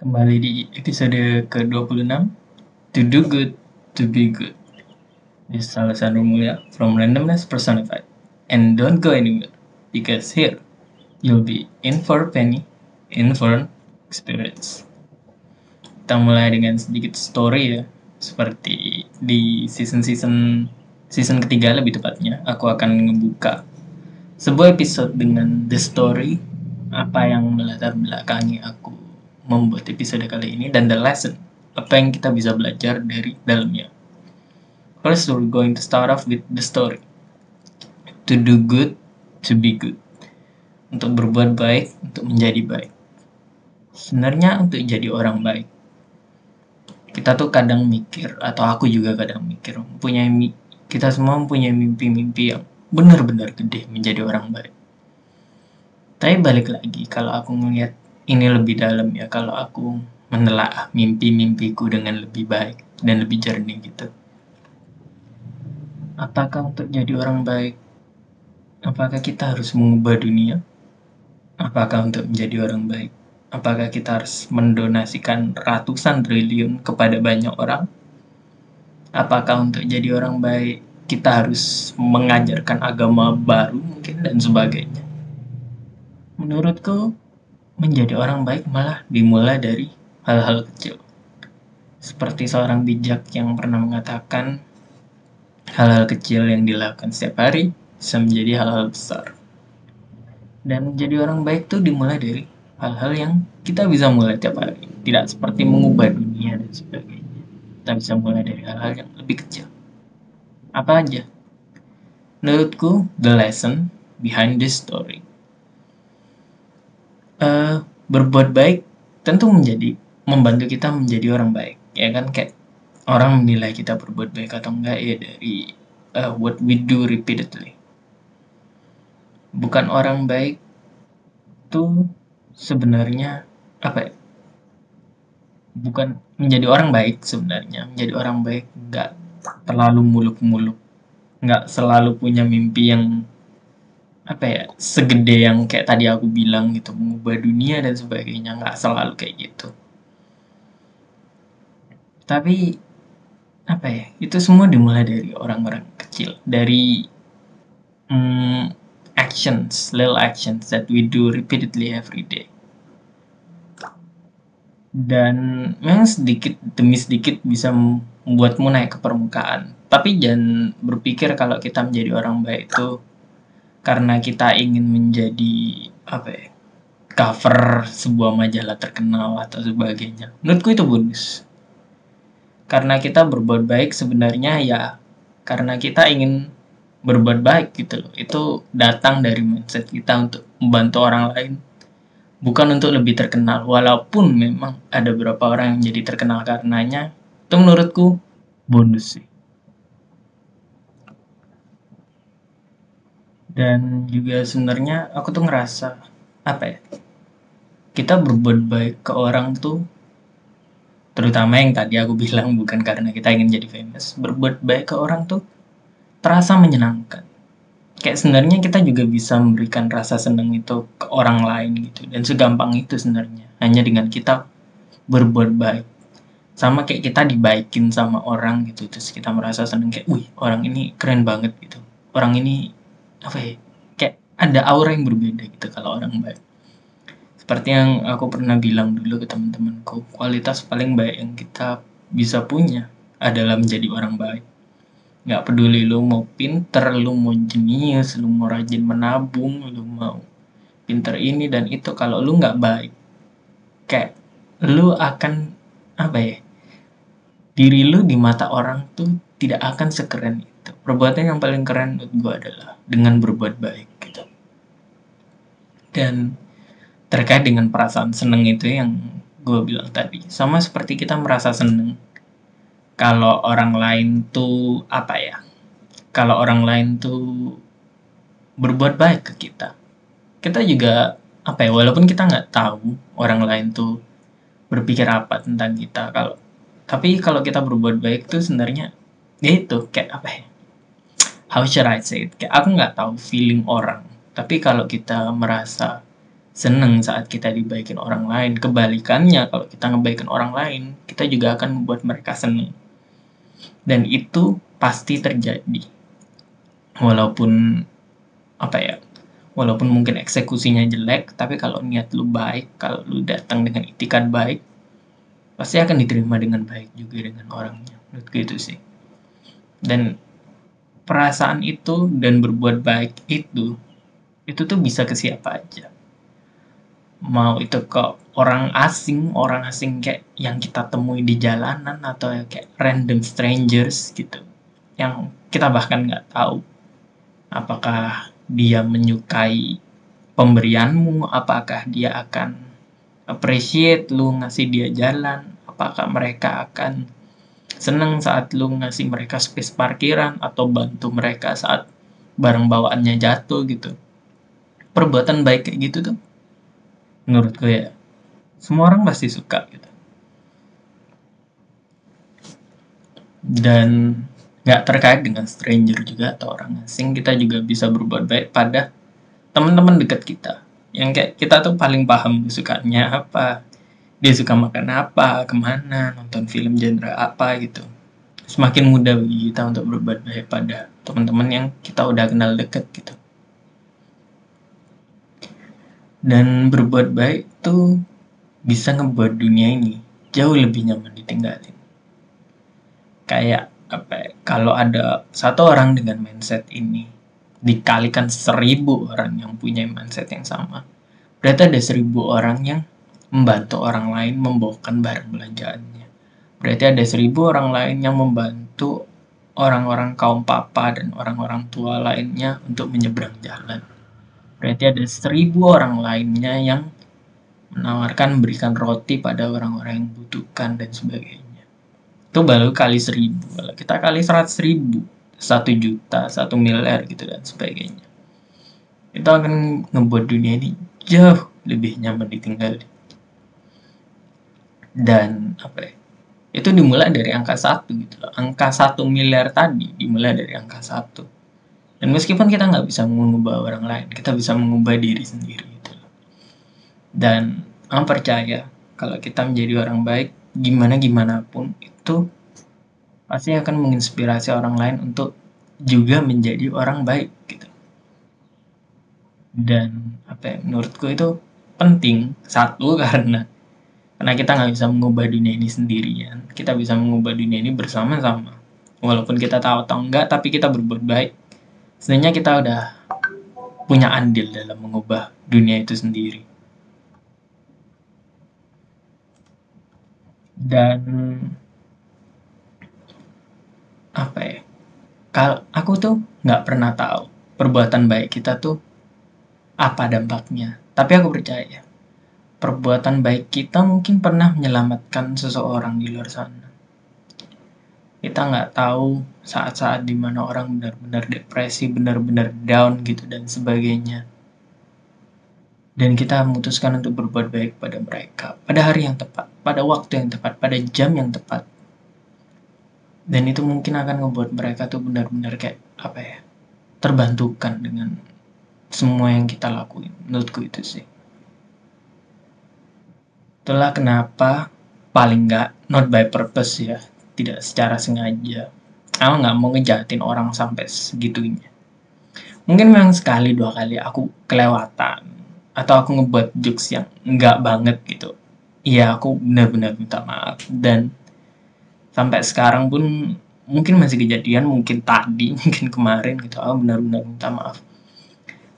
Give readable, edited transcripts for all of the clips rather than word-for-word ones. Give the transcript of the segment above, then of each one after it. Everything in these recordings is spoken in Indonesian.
Kembali di episode ke-26, To Do Good, To Be Good. This is Alessandro Mulia from Randomness Personified. And don't go anywhere, because here, you'll be in for a penny, in for an experience. Kita mulai dengan sedikit story ya, seperti di season ketiga lebih tepatnya, aku akan ngebuka sebuah episode dengan The Story, apa yang melatar belakangi aku membuat episode kali ini, dan the lesson, apa yang kita bisa belajar dari dalamnya. First, we're going to start off with the story. To do good, to be good. Untuk berbuat baik, untuk menjadi baik. Sebenarnya untuk jadi orang baik, kita tuh kadang mikir, atau aku juga kadang mikir, kita semua mempunyai mimpi-mimpi yang benar-benar gede menjadi orang baik. Tapi balik lagi, kalau aku ngeliat ini lebih dalam ya, kalau aku menelaah mimpi-mimpiku dengan lebih baik dan lebih jernih gitu. Apakah untuk jadi orang baik, apakah kita harus mengubah dunia? Apakah untuk menjadi orang baik, apakah kita harus mendonasikan ratusan triliun kepada banyak orang? Apakah untuk jadi orang baik, kita harus mengajarkan agama baru mungkin dan sebagainya? Menurutku, menjadi orang baik malah dimulai dari hal-hal kecil. Seperti seorang bijak yang pernah mengatakan, hal-hal kecil yang dilakukan setiap hari bisa menjadi hal-hal besar. Dan menjadi orang baik itu dimulai dari hal-hal yang kita bisa mulai tiap hari. Tidak seperti mengubah dunia dan sebagainya. Kita bisa mulai dari hal-hal yang lebih kecil. Apa aja? Menurutku, the lesson behind this story. Berbuat baik tentu membantu kita menjadi orang baik, ya kan? Kayak orang menilai kita berbuat baik atau enggak ya dari what we do repeatedly. Bukan orang baik tuh sebenarnya apa ya? Bukan menjadi orang baik sebenarnya. Menjadi orang baik enggak terlalu muluk-muluk, enggak selalu punya mimpi yang apa ya, segede yang kayak tadi aku bilang gitu, mengubah dunia dan sebagainya, nggak selalu kayak gitu. Tapi apa ya, itu semua dimulai dari orang-orang kecil, dari little actions that we do repeatedly every day. Dan memang sedikit demi sedikit bisa membuatmu naik ke permukaan. Tapi jangan berpikir kalau kita menjadi orang baik itu karena kita ingin menjadi apa ya, cover sebuah majalah terkenal atau sebagainya. Menurutku itu bonus. Karena kita berbuat baik sebenarnya ya karena kita ingin berbuat baik gitu loh. Itu datang dari mindset kita untuk membantu orang lain, bukan untuk lebih terkenal. Walaupun memang ada beberapa orang yang jadi terkenal karenanya, itu menurutku bonus sih. Dan juga sebenarnya aku tuh ngerasa apa ya, kita berbuat baik ke orang tuh, terutama yang tadi aku bilang bukan karena kita ingin jadi famous, berbuat baik ke orang tuh terasa menyenangkan. Kayak sebenarnya kita juga bisa memberikan rasa senang itu ke orang lain gitu, dan segampang itu sebenarnya, hanya dengan kita berbuat baik. Sama kayak kita dibaikin sama orang gitu, terus kita merasa senang kayak, wih orang ini keren banget gitu, orang ini apa ya, kayak ada aura yang berbeda gitu kalau orang baik. Seperti yang aku pernah bilang dulu ke teman-temanku, kualitas paling baik yang kita bisa punya adalah menjadi orang baik. Nggak peduli lu mau pinter, lu mau jenius, lu mau rajin menabung, lu mau pinter ini dan itu, kalau lu nggak baik, kayak lu akan apa ya, diri lu di mata orang tuh tidak akan sekeren itu. Perbuatan yang paling keren menurut gue adalah dengan berbuat baik gitu. Dan terkait dengan perasaan seneng itu yang gue bilang tadi, sama seperti kita merasa seneng kalau orang lain tuh apa ya, kalau orang lain tuh berbuat baik ke kita. Kita juga apa ya, walaupun kita nggak tahu orang lain tuh berpikir apa tentang kita, tapi kalau kita berbuat baik tuh sebenarnya ya itu kayak apa ya, how should I say it, kayak aku nggak tahu feeling orang, tapi kalau kita merasa seneng saat kita dibaikin orang lain. Kebalikannya, kalau kita ngebaikin orang lain, kita juga akan membuat mereka seneng. Dan itu pasti terjadi. Walaupun walaupun mungkin eksekusinya jelek, tapi kalau niat lu baik, kalau lu datang dengan itikat baik, pasti akan diterima dengan baik juga dengan orangnya. Menurutku itu sih. Dan perasaan itu dan berbuat baik itu tuh bisa ke siapa aja. Mau itu ke orang asing kayak yang kita temui di jalanan, atau kayak random strangers gitu, yang kita bahkan nggak tahu apakah dia menyukai pemberianmu, apakah dia akan appreciate lu ngasih dia jalan, apakah mereka akan seneng saat lu ngasih mereka space parkiran atau bantu mereka saat barang bawaannya jatuh gitu. Perbuatan baik kayak gitu tuh menurutku ya semua orang pasti suka gitu. Dan nggak terkait dengan stranger juga atau orang asing, kita juga bisa berbuat baik pada teman-teman dekat kita yang kayak kita tuh paling paham kesukaannya apa, dia suka makan apa, kemana, nonton film genre apa gitu. Semakin mudah bagi kita untuk berbuat baik pada teman-teman yang kita udah kenal dekat gitu. Dan berbuat baik tuh bisa ngebuat dunia ini jauh lebih nyaman ditinggalin. Kayak kalau ada satu orang dengan mindset ini dikalikan 1000 orang yang punya mindset yang sama, berarti ada 1000 orang yang membantu orang lain membawakan barang belanjaannya. Berarti ada 1000 orang lain yang membantu orang-orang kaum papa dan orang-orang tua lainnya untuk menyeberang jalan. Berarti ada 1000 orang lainnya yang menawarkan memberikan roti pada orang-orang yang membutuhkan dan sebagainya. Itu baru kali 1000. Kalau kita kali 100.000, 1 juta, 1 miliar gitu dan sebagainya, itu akan ngebuat dunia ini jauh lebih nyaman ditinggal. Dan itu dimulai dari angka 1 gitu loh. Angka 1 miliar tadi dimulai dari angka 1. Dan meskipun kita nggak bisa mengubah orang lain, kita bisa mengubah diri sendiri gitu loh. Dan aku percaya kalau kita menjadi orang baik, gimana pun itu pasti akan menginspirasi orang lain untuk juga menjadi orang baik gitu. Dan menurutku itu penting. Satu, karena kita nggak bisa mengubah dunia ini sendirian, kita bisa mengubah dunia ini bersama-sama. Walaupun kita tahu atau enggak, tapi kita berbuat baik, sebenarnya kita udah punya andil dalam mengubah dunia itu sendiri. Dan kalau aku tuh nggak pernah tahu perbuatan baik kita tuh apa dampaknya, tapi aku percaya perbuatan baik kita mungkin pernah menyelamatkan seseorang di luar sana. Kita nggak tahu saat-saat dimana orang benar-benar depresi, benar-benar down gitu dan sebagainya. Dan kita memutuskan untuk berbuat baik pada mereka, pada hari yang tepat, pada waktu yang tepat, pada jam yang tepat. Dan itu mungkin akan membuat mereka tuh benar-benar kayak terbantukan dengan semua yang kita lakuin. Menurutku itu sih. Itulah kenapa paling nggak not by purpose ya, tidak secara sengaja, aku nggak mau ngejahatin orang sampai segitunya. Mungkin memang sekali 2 kali aku kelewatan atau aku ngebuat jokes yang nggak banget gitu. Iya, aku benar-benar minta maaf. Dan sampai sekarang pun mungkin masih kejadian, mungkin tadi, mungkin kemarin gitu, aku benar-benar minta maaf.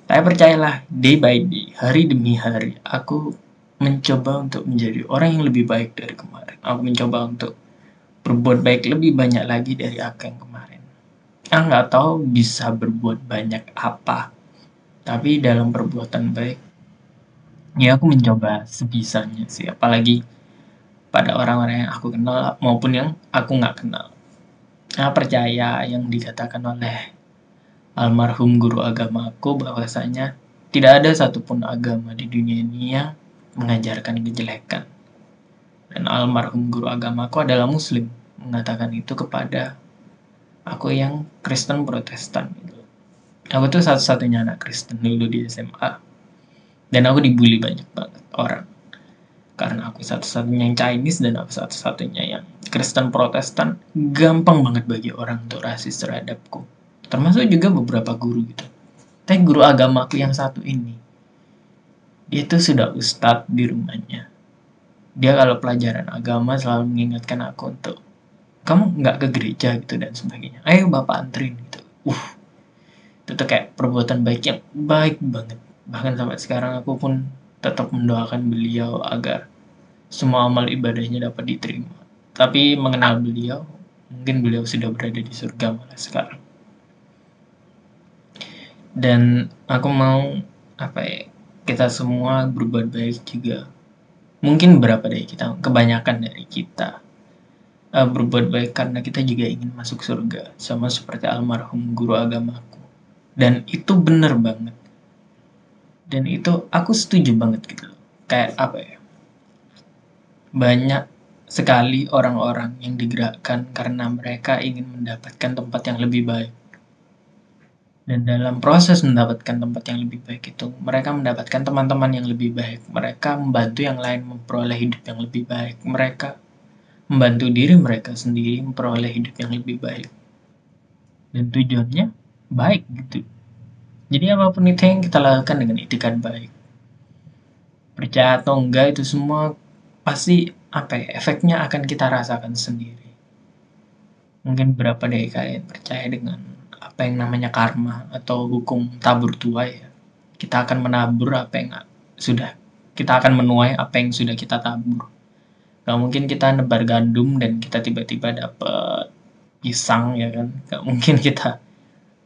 Tapi percayalah, day by day, hari demi hari, aku mencoba untuk menjadi orang yang lebih baik dari kemarin. Aku mencoba untuk berbuat baik lebih banyak lagi dari aku yang kemarin. Aku nggak tahu bisa berbuat banyak apa, tapi dalam perbuatan baik, ya aku mencoba sebisanya sih. Apalagi pada orang-orang yang aku kenal maupun yang aku nggak kenal. Aku percaya yang dikatakan oleh almarhum guru agamaku bahwasanya tidak ada satupun agama di dunia ini yang mengajarkan kejelekan. Dan almarhum guru agamaku adalah muslim, mengatakan itu kepada aku yang Kristen Protestan gitu. Aku tuh satu-satunya anak Kristen dulu di SMA. Dan aku dibully banyak banget orang. Karena aku satu-satunya yang Chinese dan aku satu-satunya yang Kristen Protestan, gampang banget bagi orang untuk rasis terhadapku. Termasuk juga beberapa guru gitu. Tapi guru agamaku yang satu ini, dia tuh sudah ustadz di rumahnya. Dia kalau pelajaran agama selalu mengingatkan aku untuk, kamu nggak ke gereja gitu dan sebagainya. Ayo bapak anterin gitu. Itu tuh kayak perbuatan baik yang baik banget. Bahkan sampai sekarang aku pun tetap mendoakan beliau agar semua amal ibadahnya dapat diterima. Tapi mengenal beliau, mungkin beliau sudah berada di surga malah sekarang. Dan aku mau kita semua berbuat baik juga. Mungkin beberapa dari kita, kebanyakan dari kita berbuat baik karena kita juga ingin masuk surga, sama seperti almarhum guru agamaku. Dan itu bener banget. Dan itu aku setuju banget gitu loh. Kayak banyak sekali orang-orang yang digerakkan karena mereka ingin mendapatkan tempat yang lebih baik. Dan dalam proses mendapatkan tempat yang lebih baik itu, mereka mendapatkan teman-teman yang lebih baik. Mereka membantu yang lain memperoleh hidup yang lebih baik. Mereka membantu diri mereka sendiri memperoleh hidup yang lebih baik. Dan tujuannya baik gitu. Jadi apapun itu yang kita lakukan dengan itikat baik. Percaya atau enggak itu semua pasti efeknya akan kita rasakan sendiri. Mungkin beberapa dari kalian percaya dengan apa yang namanya karma atau hukum tabur tuai ya. Kita akan menabur kita akan menuai apa yang sudah kita tabur. Gak mungkin kita nebar gandum dan kita tiba-tiba dapet pisang ya kan. Gak mungkin kita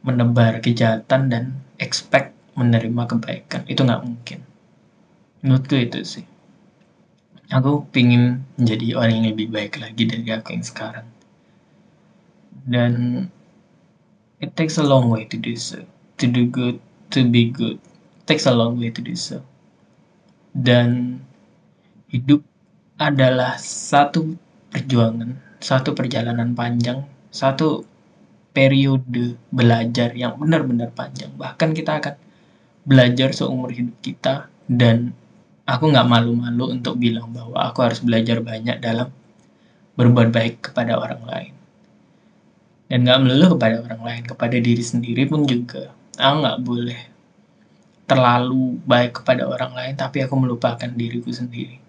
menebar kejahatan dan expect menerima kebaikan. Itu gak mungkin. Menurutku itu sih. Aku pingin menjadi orang yang lebih baik lagi dari aku yang sekarang. Dan it takes a long way to do so. To do good, to be good. It takes a long way to do so. Dan hidup adalah satu perjuangan, satu perjalanan panjang, satu periode belajar yang benar-benar panjang. Bahkan kita akan belajar seumur hidup kita, dan aku nggak malu-malu untuk bilang bahwa aku harus belajar banyak dalam berbuat baik kepada orang lain. Dan nggak melulu kepada orang lain, kepada diri sendiri pun juga. Aku nggak boleh terlalu baik kepada orang lain, tapi aku melupakan diriku sendiri.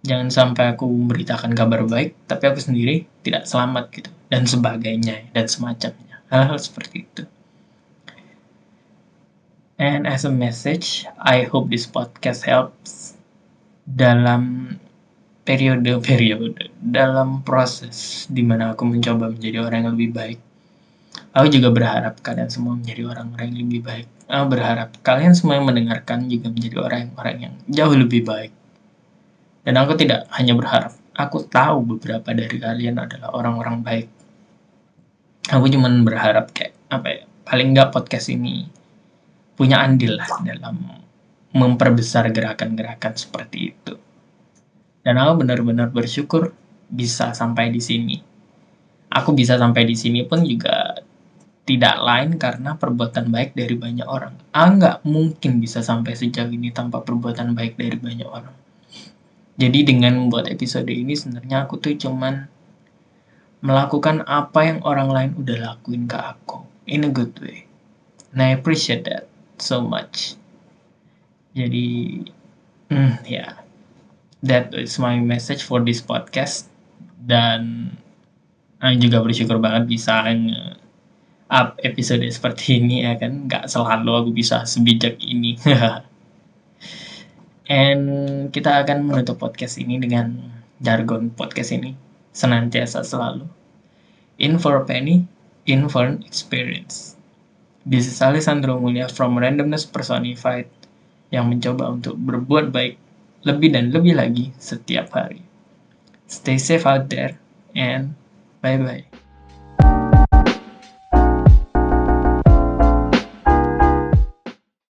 Jangan sampai aku memberitakan kabar baik, tapi aku sendiri tidak selamat gitu. Dan sebagainya, dan semacamnya. Hal-hal seperti itu. And as a message, I hope this podcast helps dalam periode-periode, dalam proses dimana aku mencoba menjadi orang yang lebih baik. Aku juga berharap kalian semua menjadi orang-orang yang lebih baik. Aku berharap kalian semua yang mendengarkan juga menjadi orang-orang yang jauh lebih baik. Dan aku tidak hanya berharap, aku tahu beberapa dari kalian adalah orang-orang baik. Aku cuma berharap paling nggak podcast ini punya andil lah dalam memperbesar gerakan-gerakan seperti itu. Dan aku benar-benar bersyukur bisa sampai di sini. Aku bisa sampai di sini pun juga tidak lain karena perbuatan baik dari banyak orang. Aku nggak mungkin bisa sampai sejauh ini tanpa perbuatan baik dari banyak orang. Jadi dengan membuat episode ini sebenarnya aku tuh cuman melakukan apa yang orang lain udah lakuin ke aku. In a good way. And I appreciate that so much. Jadi, that is my message for this podcast. Dan aku juga bersyukur banget bisa up episode seperti ini ya kan. Gak selalu aku bisa sebijak ini. And kita akan menutup podcast ini dengan jargon podcast ini. Senantiasa selalu. In for a penny, in for an experience. This is Alessandro Mulya from Randomness Personified yang mencoba untuk berbuat baik lebih dan lebih lagi setiap hari. Stay safe out there and bye-bye.